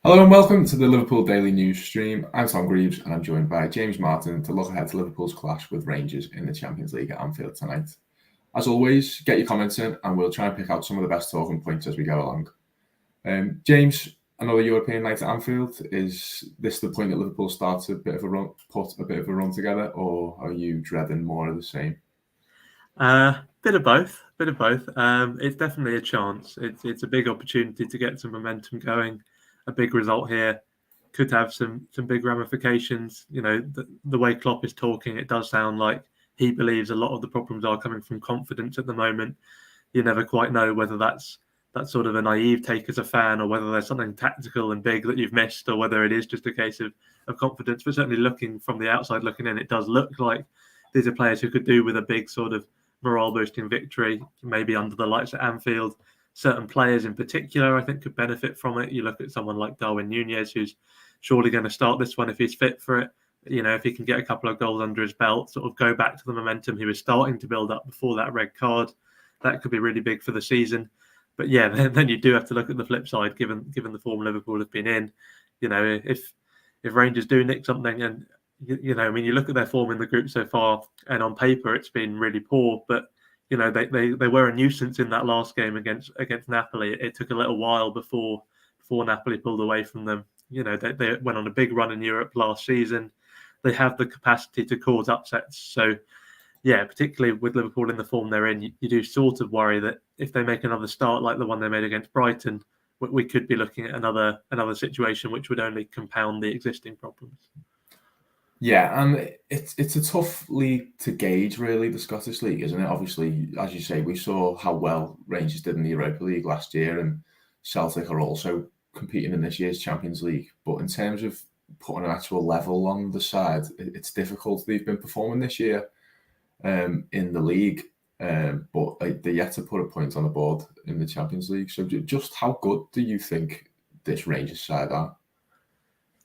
Hello and welcome to the Liverpool Daily News stream. I'm Tom Greaves and I'm joined by James Martin to look ahead to Liverpool's clash with Rangers in the Champions League at Anfield tonight. As always, get your comments in and we'll try and pick out some of the best talking points as we go along. James, another European night at Anfield. Is this the point that Liverpool starts put a bit of a run together, or are you dreading more of the same? Bit of both. It's definitely a chance. It's a big opportunity to get some momentum going. A big result here could have some big ramifications. You know, the way Klopp is talking, it does sound like he believes a lot of the problems are coming from confidence at the moment. You never quite know whether that's sort of a naive take as a fan, or whether there's something tactical and big that you've missed, or whether it is just a case of confidence. But certainly looking from the outside looking in, it does look like these are players who could do with a big sort of morale boosting victory, maybe under the lights at Anfield. Certain players in particular, I think, could benefit from it. You look at someone like Darwin Nunez, who's surely going to start this one if he's fit for it. You know, if he can get a couple of goals under his belt, sort of go back to the momentum he was starting to build up before that red card, that could be really big for the season. But yeah, then you do have to look at the flip side, given the form Liverpool have been in. You know, if Rangers do nick something, and you know, I mean, you look at their form in the group so far, and on paper it's been really poor. But you know, they were a nuisance in that last game against Napoli. It took a little while before Napoli pulled away from them. You know, they went on a big run in Europe last season. They have the capacity to cause upsets. So yeah, particularly with Liverpool in the form they're in, you do sort of worry that if they make another start like the one they made against Brighton, we could be looking at another situation which would only compound the existing problems. Yeah, and it's a tough league to gauge, really, the Scottish League, isn't it? Obviously, as you say, we saw how well Rangers did in the Europa League last year, and Celtic are also competing in this year's Champions League. But in terms of putting an actual level on the side, it's difficult. They've been performing this year in the league, but they're yet to put a point on the board in the Champions League. So just how good do you think this Rangers side are?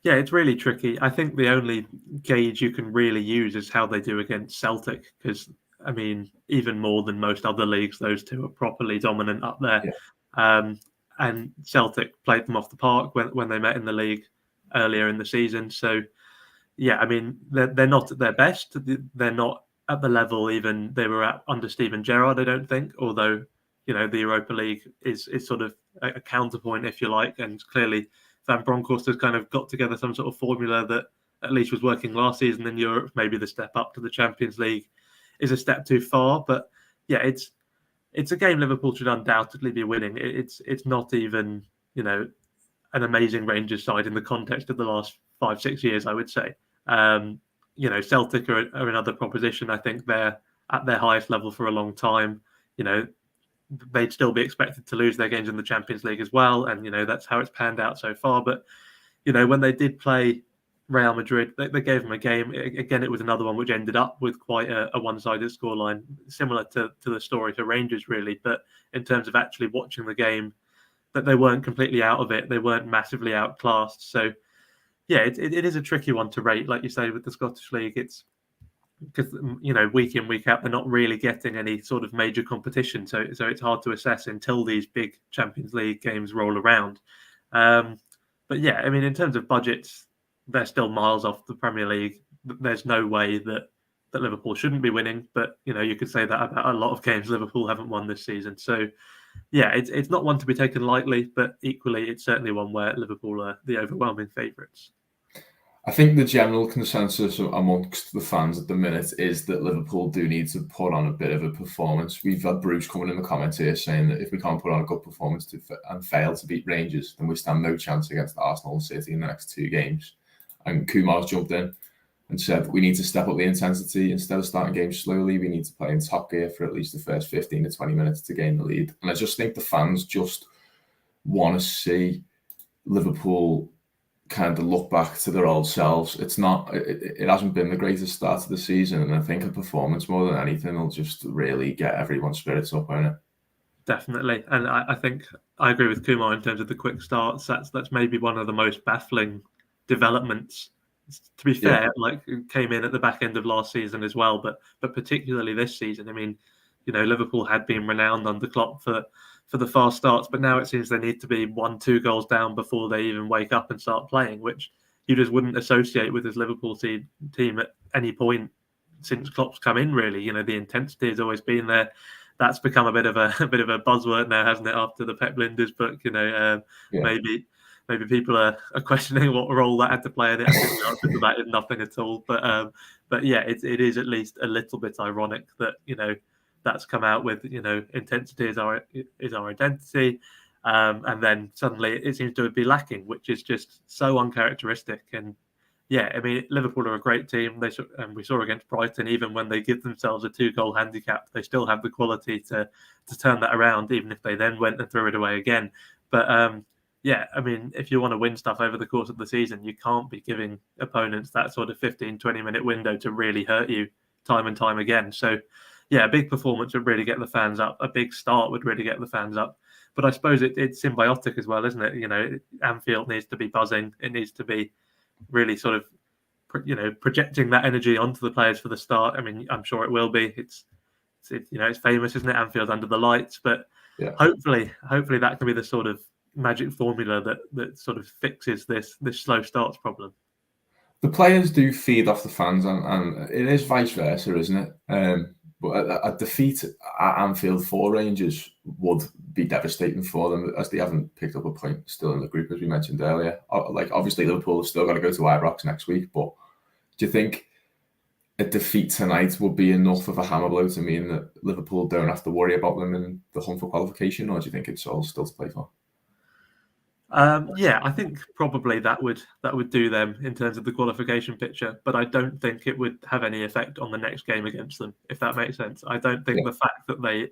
Yeah, it's really tricky. I think the only gauge you can really use is how they do against Celtic, because I mean, even more than most other leagues, those two are properly dominant up there. Yeah. And Celtic played them off the park when they met in the league earlier in the season. So yeah, I mean, they're not at their best. They're not at the level even they were at under Steven Gerrard, I don't think. Although, you know, the Europa League is sort of a counterpoint, if you like, and clearly Van Bronckhorst has kind of got together some sort of formula that at least was working last season in Europe. Maybe the step up to the Champions League is a step too far, but yeah, it's a game Liverpool should undoubtedly be winning. It's not even, you know, an amazing Rangers side in the context of the last 5-6 years, I would say. You know, Celtic are another proposition. I think they're at their highest level for a long time. You know, they'd still be expected to lose their games in the Champions League as well. And, you know, that's how it's panned out so far. But, you know, when they did play Real Madrid, they gave them a game. Again, it was another one which ended up with quite a one-sided scoreline, similar to the story for Rangers, really. But in terms of actually watching the game, that they weren't completely out of it. They weren't massively outclassed. So, yeah, it is a tricky one to rate. Like you say, with the Scottish League, it's because, you know, week in, week out, they're not really getting any sort of major competition. So it's hard to assess until these big Champions League games roll around. But yeah, I mean, in terms of budgets, they're still miles off the Premier League. There's no way that Liverpool shouldn't be winning. But, you know, you could say that about a lot of games Liverpool haven't won this season. So, yeah, it's not one to be taken lightly, but equally, it's certainly one where Liverpool are the overwhelming favourites. I think the general consensus amongst the fans at the minute is that Liverpool do need to put on a bit of a performance. We've had Bruce coming in the comments here saying that if we can't put on a good performance and fail to beat Rangers, then we stand no chance against Arsenal and City in the next two games. And Kumar's jumped in and said we need to step up the intensity. Instead of starting games slowly, we need to play in top gear for at least the first 15 to 20 minutes to gain the lead. And I just think the fans just want to see Liverpool kind of look back to their old selves. It hasn't been the greatest start to the season, and I think a performance more than anything will just really get everyone's spirits up, won't it? Definitely, and I think I agree with Kumar in terms of the quick starts. That's maybe one of the most baffling developments. To be fair, like it came in at the back end of last season as well, but particularly this season. I mean, you know, Liverpool had been renowned under Klopp for for the fast starts, but now it seems they need to be 1-2 goals down before they even wake up and start playing, which you just wouldn't associate with this Liverpool team at any point since Klopp's come in. Really, the intensity has always been there. That's become a bit of a buzzword now, hasn't it? After the Pep Linders book, maybe people are questioning what role that had to play in it. I think the answer to that is nothing at all. But yeah, it is at least a little bit ironic that that's come out with intensity is our identity, and then suddenly it seems to be lacking, which is just so uncharacteristic. And yeah, I mean, Liverpool are a great team. We saw against Brighton, even when they give themselves a 2-goal handicap, they still have the quality to turn that around, even if they then went and threw it away again. But yeah, I mean, if you want to win stuff over the course of the season, you can't be giving opponents that sort of 15-20-minute window to really hurt you time and time again. So yeah, a big performance would really get the fans up. A big start would really get the fans up. But I suppose it's symbiotic as well, isn't it? Anfield needs to be buzzing. It needs to be really sort of, projecting that energy onto the players for the start. I mean, I'm sure it will be. It's famous, isn't it? Anfield under the lights. But yeah, hopefully that can be the sort of magic formula that sort of fixes this slow starts problem. The players do feed off the fans, and it is vice versa, isn't it? But a defeat at Anfield for Rangers would be devastating for them, as they haven't picked up a point still in the group, as we mentioned earlier. Like, obviously, Liverpool have still got to go to Ibrox next week, but do you think a defeat tonight would be enough of a hammer blow to mean that Liverpool don't have to worry about them in the hunt for qualification, or do you think it's all still to play for? Yeah, I think probably that would do them in terms of the qualification picture, but I don't think it would have any effect on the next game against them, if that makes sense. I don't think the fact that they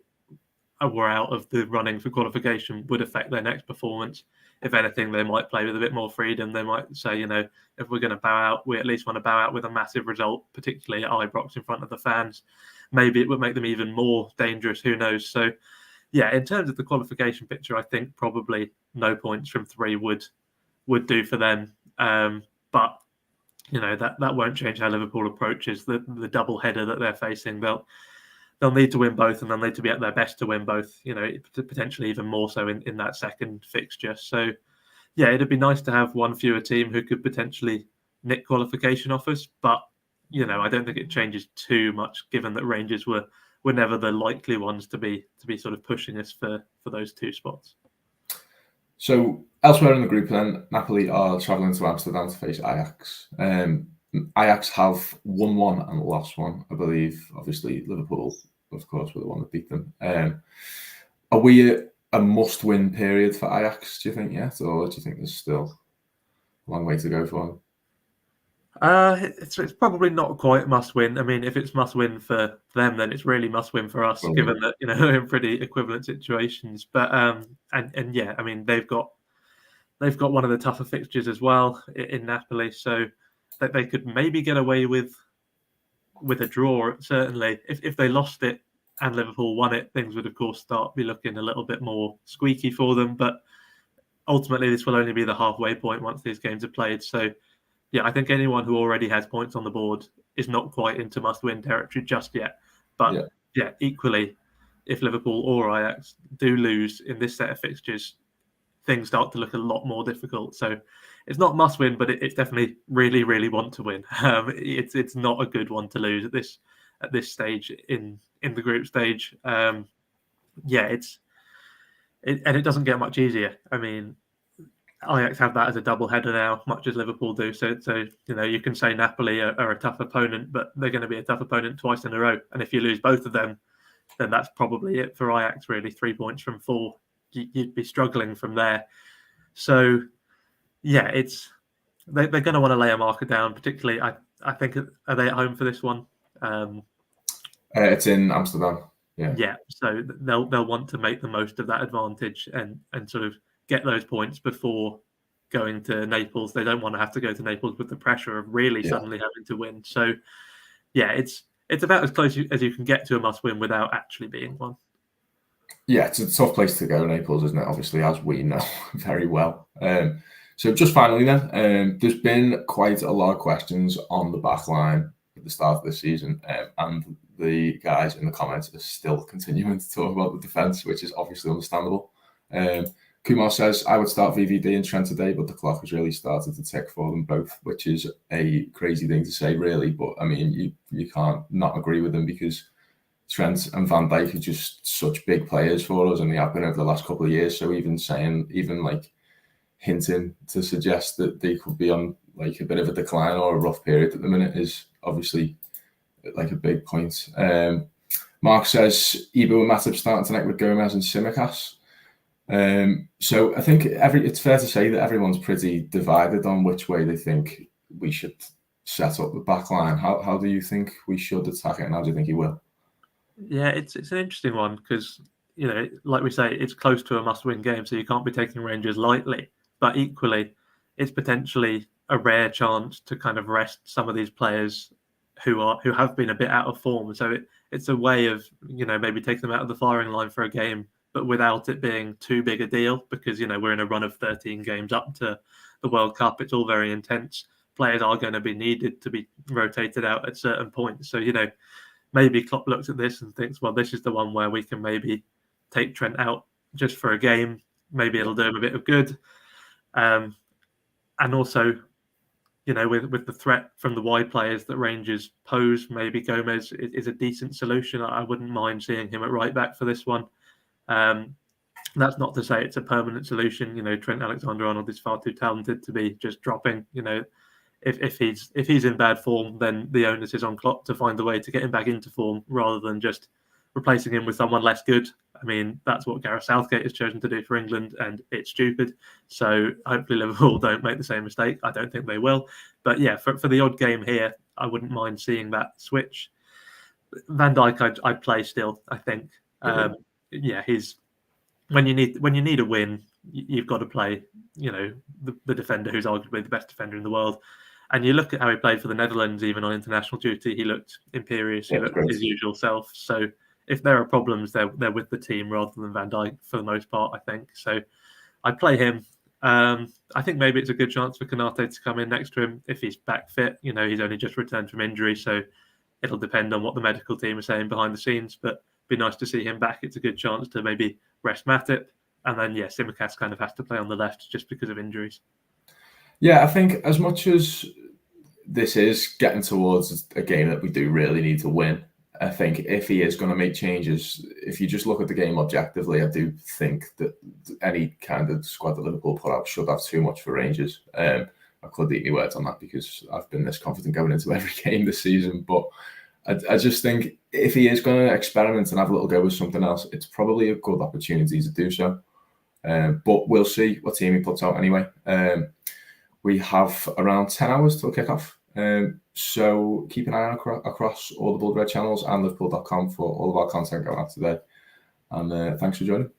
were out of the running for qualification would affect their next performance. If anything, they might play with a bit more freedom. They might say, if we're going to bow out, we at least want to bow out with a massive result, particularly at Ibrox in front of the fans. Maybe it would make them even more dangerous. Who knows? So yeah, in terms of the qualification picture, I think probably no points from 3 would do for them. But that won't change how Liverpool approaches the double header that they're facing. They'll need to win both, and they'll need to be at their best to win both. Potentially even more so in that second fixture. So yeah, it'd be nice to have one fewer team who could potentially nick qualification offers, but I don't think it changes too much, given that Rangers were never the likely ones to be sort of pushing us for those 2 spots. So elsewhere in the group, then Napoli are travelling to Amsterdam to face Ajax. Ajax have won 1 and lost 1, I believe. Obviously, Liverpool, of course, were the one that beat them. Are we a must-win period for Ajax, do you think, yet? Or do you think there's still a long way to go for them? It's probably not quite must-win. I mean, if it's must-win for them, then it's really must-win for us, given that we're in pretty equivalent situations. But and yeah, I mean, they've got one of the tougher fixtures as well in Napoli, so that they could maybe get away with a draw. Certainly, if they lost it and Liverpool won it, things would of course be looking a little bit more squeaky for them. But ultimately, this will only be the halfway point once these games are played. So yeah, I think anyone who already has points on the board is not quite into must-win territory just yet. But yeah, equally, if Liverpool or Ajax do lose in this set of fixtures, things start to look a lot more difficult. So it's not must-win, but it's definitely really, really want to win. It's not a good one to lose at this stage in the group stage. And it doesn't get much easier. I mean, Ajax have that as a double header now, much as Liverpool do. So you can say Napoli are a tough opponent, but they're going to be a tough opponent twice in a row. And if you lose both of them, then that's probably it for Ajax. Really, 3 points from 4, you'd be struggling from there. So yeah, they're going to want to lay a marker down. Particularly, I think, are they at home for this one? It's in Amsterdam. Yeah. So they'll want to make the most of that advantage and sort of get those points before going to Naples. They don't want to have to go to Naples with the pressure of really suddenly having to win. So yeah, it's about as close as you can get to a must-win without actually being one. Yeah, it's a tough place to go, Naples, isn't it? Obviously, as we know very well. So just finally then, there's been quite a lot of questions on the back line at the start of the season, and the guys in the comments are still continuing to talk about the defence, which is obviously understandable. Kumar says, I would start VVD and Trent today, but the clock has really started to tick for them both, which is a crazy thing to say, really. But I mean, you can't not agree with them, because Trent and Van Dijk are just such big players for us, and they have been over the last couple of years. So even hinting to suggest that they could be on like a bit of a decline or a rough period at the minute is obviously like a big point. Mark says Ibu and Matip starting tonight with Gomez and Tsimikas. So I think it's fair to say that everyone's pretty divided on which way they think we should set up the back line. How do you think we should attack it, and how do you think he will? Yeah, it's an interesting one, because, you know, like we say, it's close to a must-win game, so you can't be taking Rangers lightly. But equally, it's potentially a rare chance to kind of rest some of these players who have been a bit out of form. So it's a way of, you know, maybe taking them out of the firing line for a game, but without it being too big a deal, because, you know, we're in a run of 13 games up to the World Cup. It's all very intense. Players are going to be needed to be rotated out at certain points. So, you know, maybe Klopp looks at this and thinks, well, this is the one where we can maybe take Trent out just for a game. Maybe it'll do him a bit of good. And also, you know, with the threat from the wide players that Rangers pose, maybe Gomez is a decent solution. I wouldn't mind seeing him at right back for this one. That's not to say it's a permanent solution. You know, Trent Alexander-Arnold is far too talented to be just dropping. You know, if he's in bad form, then the onus is on Klopp to find a way to get him back into form, rather than just replacing him with someone less good. I mean, that's what Gareth Southgate has chosen to do for England, and it's stupid. So hopefully Liverpool don't make the same mistake. I don't think they will. But yeah, for the odd game here, I wouldn't mind seeing that switch. Van Dijk, I'd play still, I think. Yeah, he's when you need a win, you've got to play, you know, the defender who's arguably the best defender in the world. And you look at how he played for the Netherlands, even on international duty, he looked imperious. He looked his usual self. So if there are problems, they're with the team rather than Van Dijk for the most part, I think. So I'd play him. I think maybe it's a good chance for Konate to come in next to him if he's back fit. You know, he's only just returned from injury, so it'll depend on what the medical team are saying behind the scenes. But it'd be nice to see him back. It's a good chance to maybe rest Matip. And then, yeah, Tsimikas kind of has to play on the left just because of injuries. Yeah, I think as much as this is getting towards a game that we do really need to win, I think if he is going to make changes, if you just look at the game objectively, I do think that any kind of squad that Liverpool put out should have too much for Rangers. I could eat my words on that, because I've been this confident going into every game this season. But I just think if he is going to experiment and have a little go with something else, it's probably a good opportunity to do so. But we'll see what team he puts out anyway. We have around 10 hours till kick-off. So keep an eye on across all the Blood Red channels and Liverpool.com for all of our content going out today. And thanks for joining.